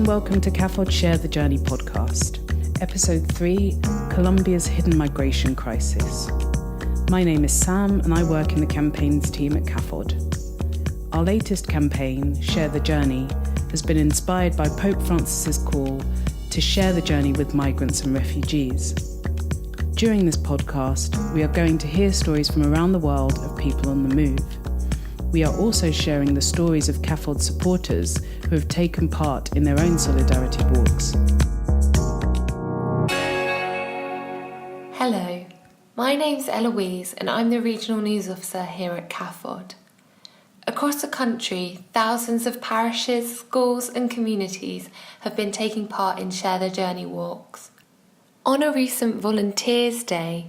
welcome to CAFOD Share the Journey podcast, Episode 3, Colombia's Hidden Migration Crisis. My name is Sam and I work in the campaigns team at CAFOD. Our latest campaign, Share the Journey, has been inspired by Pope Francis's call to share the journey with migrants and refugees. During this podcast, we are going to hear stories from around the world of people on the move. We are also sharing the stories of CAFOD supporters who have taken part in their own solidarity walks. Hello, my name's Eloise and I'm the Regional News Officer here at CAFOD. Across the country, thousands of parishes, schools and communities have been taking part in Share the Journey walks. On a recent Volunteers' Day,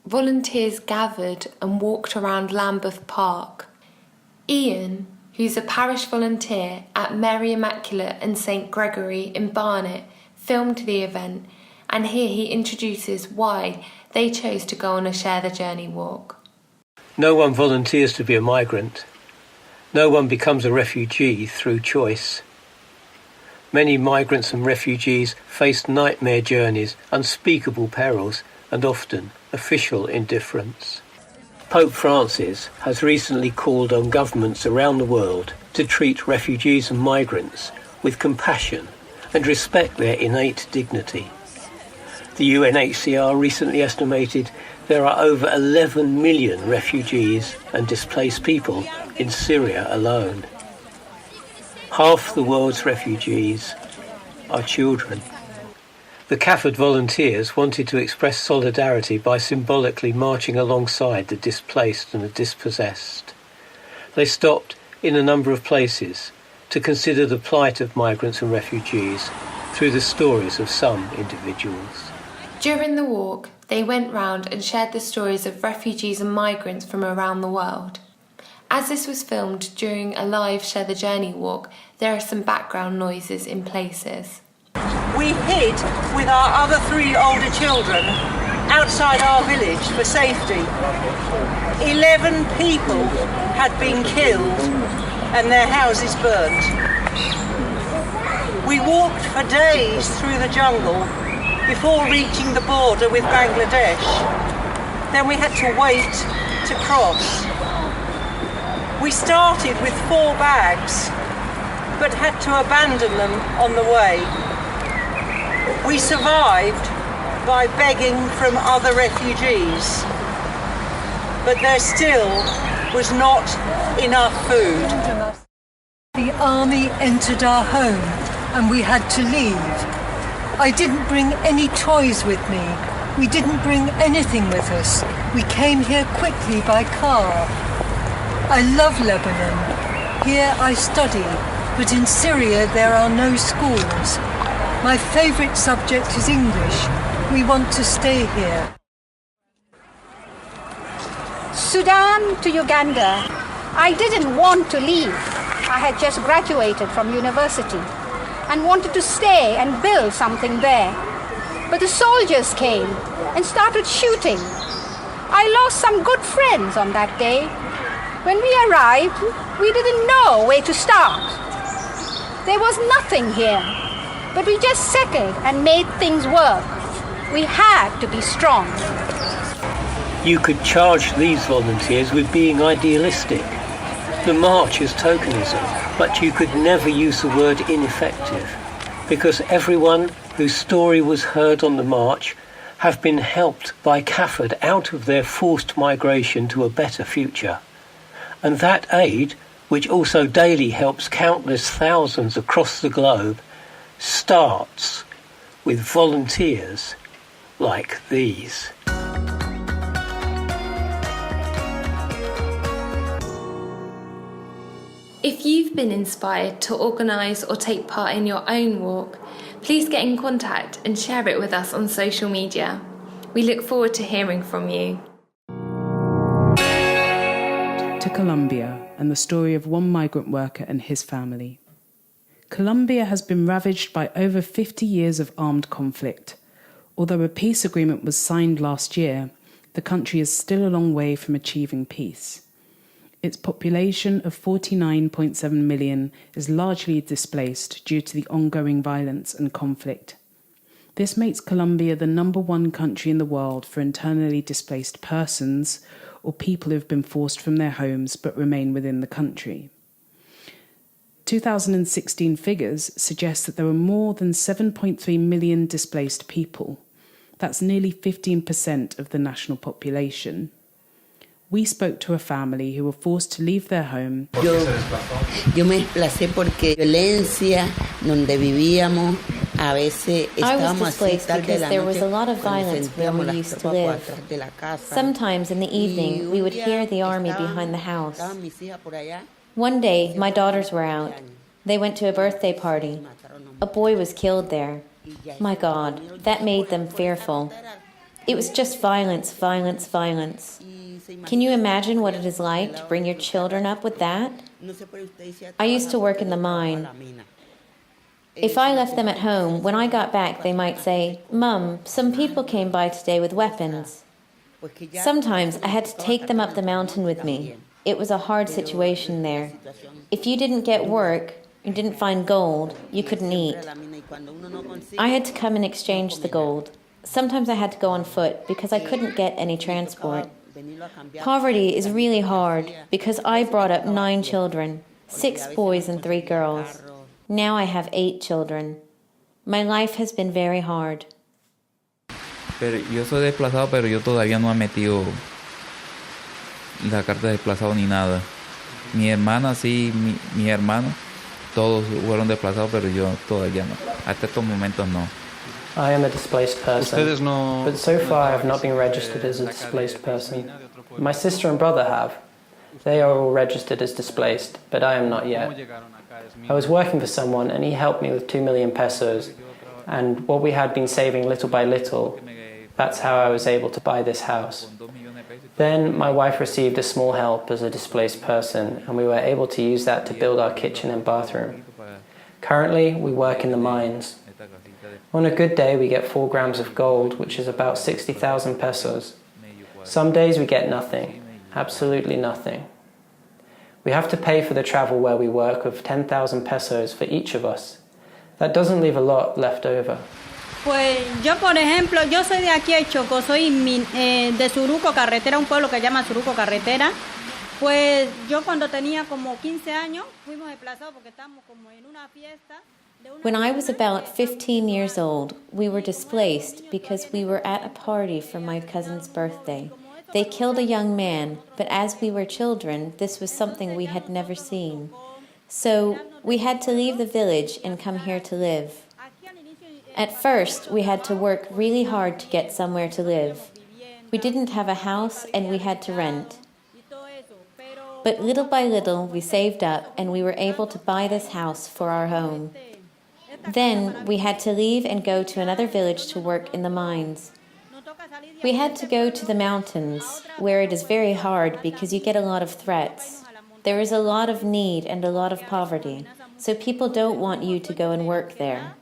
volunteers gathered and walked around Lambeth Park. Ian, who's a parish volunteer at Mary Immaculate and St Gregory in Barnet, filmed the event, and here he introduces why they chose to go on a Share the Journey walk. No one volunteers to be a migrant. No one becomes a refugee through choice. Many migrants and refugees face nightmare journeys, unspeakable perils, and often official indifference. Pope Francis has recently called on governments around the world to treat refugees and migrants with compassion and respect their innate dignity. The UNHCR recently estimated there are over 11 million refugees and displaced people in Syria alone. Half the world's refugees are children. The CAFOD volunteers wanted to express solidarity by symbolically marching alongside the displaced and the dispossessed. They stopped in a number of places to consider the plight of migrants and refugees through the stories of some individuals. During the walk, they went round and shared the stories of refugees and migrants from around the world. As this was filmed during a live Share the Journey walk, there are some background noises in places. We hid with our other 3 older children outside our village for safety. 11 people had been killed and their houses burnt. We walked for days through the jungle before reaching the border with Bangladesh. Then we had to wait to cross. We started with 4 bags, but had to abandon them on the way. We survived by begging from other refugees, but there still was not enough food. The army entered our home and we had to leave. I didn't bring any toys with me. We didn't bring anything with us. We came here quickly by car. I love Lebanon. Here I study, but in Syria there are no schools. My favourite subject is English. We want to stay here. Sudan to Uganda. I didn't want to leave. I had just graduated from university and wanted to stay and build something there. But the soldiers came and started shooting. I lost some good friends on that day. When we arrived, we didn't know where to start. There was nothing here, but we just settled and made things work. We had to be strong. You could charge these volunteers with being idealistic. The march is tokenism, but you could never use the word ineffective, because everyone whose story was heard on the march have been helped by CAFOD out of their forced migration to a better future. And that aid, which also daily helps countless thousands across the globe, starts with volunteers like these. If you've been inspired to organise or take part in your own walk, please get in contact and share it with us on social media. We look forward to hearing from you. To Colombia and the story of one migrant worker and his family. Colombia has been ravaged by over 50 years of armed conflict. Although a peace agreement was signed last year, the country is still a long way from achieving peace. Its population of 49.7 million is largely displaced due to the ongoing violence and conflict. This makes Colombia the #1 country in the world for internally displaced persons or people who have been forced from their homes but remain within the country. 2016 figures suggest that there were more than 7.3 million displaced people. That's nearly 15% of the national population. We spoke to a family who were forced to leave their home. Yo me desplacé porque violencia donde vivíamos. A veces I was displaced because there was a lot of violence where we used to live. Sometimes in the evening, we would hear the army behind the house. One day, my daughters were out. They went to a birthday party. A boy was killed there. My God, that made them fearful. It was just violence, violence, violence. Can you imagine what it is like to bring your children up with that? I used to work in the mine. If I left them at home, when I got back, they might say, "Mum, some people came by today with weapons." Sometimes I had to take them up the mountain with me. It was a hard situation there. If you didn't get work, you didn't find gold, you couldn't eat. I had to come and exchange the gold. Sometimes I had to go on foot because I couldn't get any transport. Poverty is really hard because I brought up 9 children, 6 boys and 3 girls. Now I have 8 children. My life has been very hard. Pero yo soy desplazado, pero yo todavía no he metido la carta de desplazado ni nada. Mi hermana sí, mi hermano, todos fueron desplazados, pero yo todavía no. Hasta estos momentos no. I am a displaced person, but so far I have not been registered as a displaced person. My sister and brother have. They are all registered as displaced, but I am not yet. I was working for someone and he helped me with 2 million pesos, and what we had been saving little by little, that's how I was able to buy this house. Then my wife received a small help as a displaced person, and we were able to use that to build our kitchen and bathroom. Currently, we work in the mines. On a good day, we get 4 grams of gold, which is about 60,000 pesos. Some days we get nothing, absolutely nothing. We have to pay for the travel where we work of 10,000 pesos for each of us. That doesn't leave a lot left over. Pues yo, por ejemplo, yo soy de aquí de Choco, soy de Suruco Carretera, un pueblo que se llama Suruco Carretera. Pues yo cuando tenía como 15 años fuimos desplazados porque estábamos como en una fiesta. When I was about 15 years old, we were displaced because we were at a party for my cousin's birthday. They killed a young man, but as we were children, this was something we had never seen. So we had to leave the village and come here to live. At first, we had to work really hard to get somewhere to live. We didn't have a house and we had to rent. But little by little, we saved up and we were able to buy this house for our home. Then we had to leave and go to another village to work in the mines. We had to go to the mountains, where it is very hard because you get a lot of threats. There is a lot of need and a lot of poverty, so people don't want you to go and work there.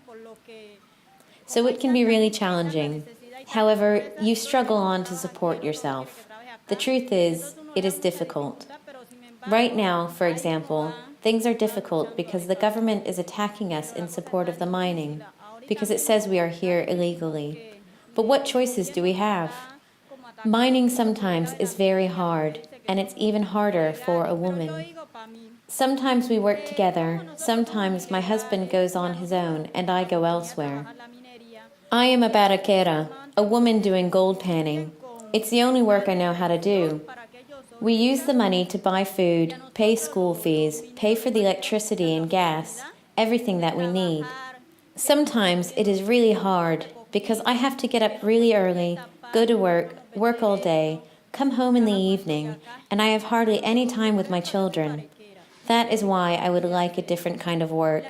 So it can be really challenging. However, you struggle on to support yourself. The truth is, it is difficult. Right now, for example, things are difficult because the government is attacking us in support of the mining, because it says we are here illegally. But what choices do we have? Mining sometimes is very hard, and it's even harder for a woman. Sometimes we work together, sometimes my husband goes on his own and I go elsewhere. I am a baraquera, a woman doing gold panning. It's the only work I know how to do. We use the money to buy food, pay school fees, pay for the electricity and gas, everything that we need. Sometimes it is really hard because I have to get up really early, go to work, work all day, come home in the evening, and I have hardly any time with my children. That is why I would like a different kind of work.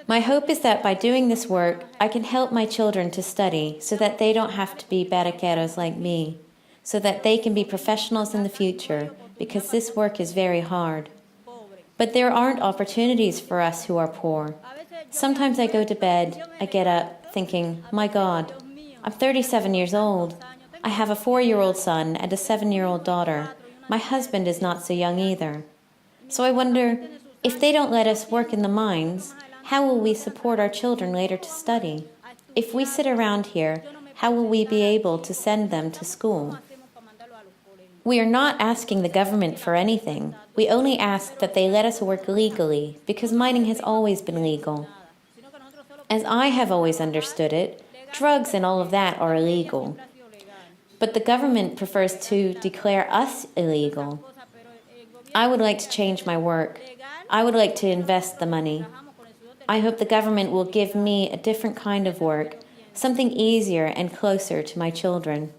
My hope is that by doing this work, I can help my children to study so that they don't have to be baraqueros like me, so that they can be professionals in the future, because this work is very hard. But there aren't opportunities for us who are poor. Sometimes I go to bed, I get up, thinking, my God, I'm 37 years old. I have a 4-year-old son and a 7-year-old daughter. My husband is not so young either. So I wonder, if they don't let us work in the mines, how will we support our children later to study? If we sit around here, how will we be able to send them to school? We are not asking the government for anything. We only ask that they let us work legally, because mining has always been legal. As I have always understood it, drugs and all of that are illegal. But the government prefers to declare us illegal. I would like to change my work. I would like to invest the money. I hope the government will give me a different kind of work, something easier and closer to my children.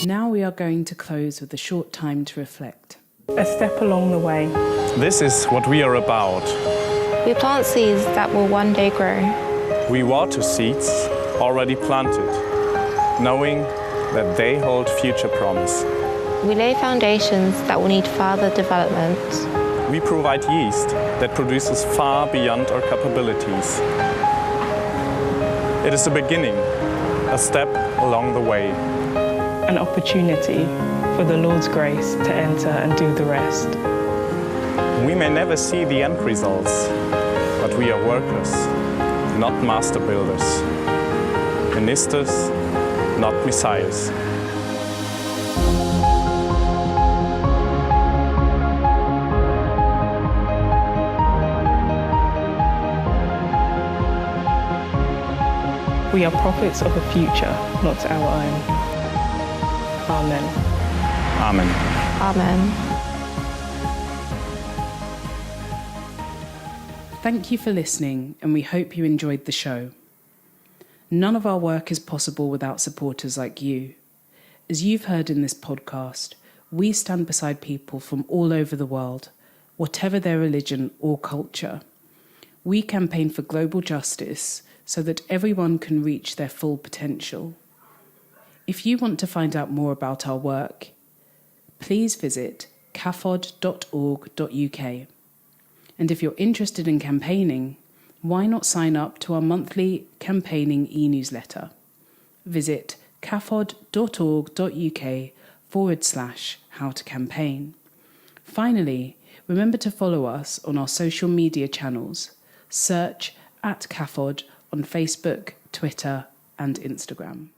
Now we are going to close with a short time to reflect. A step along the way. This is what we are about. We plant seeds that will one day grow. We water seeds already planted, knowing that they hold future promise. We lay foundations that will need further development. We provide yeast that produces far beyond our capabilities. It is a beginning, a step along the way. An opportunity for the Lord's grace to enter and do the rest. We may never see the end results, but we are workers, not master builders. Ministers, not messiahs. We are prophets of a future, not our own. Amen. Amen. Amen. Thank you for listening, and we hope you enjoyed the show. None of our work is possible without supporters like you. As you've heard in this podcast, we stand beside people from all over the world, whatever their religion or culture. We campaign for global justice so that everyone can reach their full potential. If you want to find out more about our work, please visit cafod.org.uk. And if you're interested in campaigning, why not sign up to our monthly campaigning e-newsletter? Visit cafod.org.uk/how-to-campaign. Finally, remember to follow us on our social media channels. Search @CAFOD on Facebook, Twitter, and Instagram.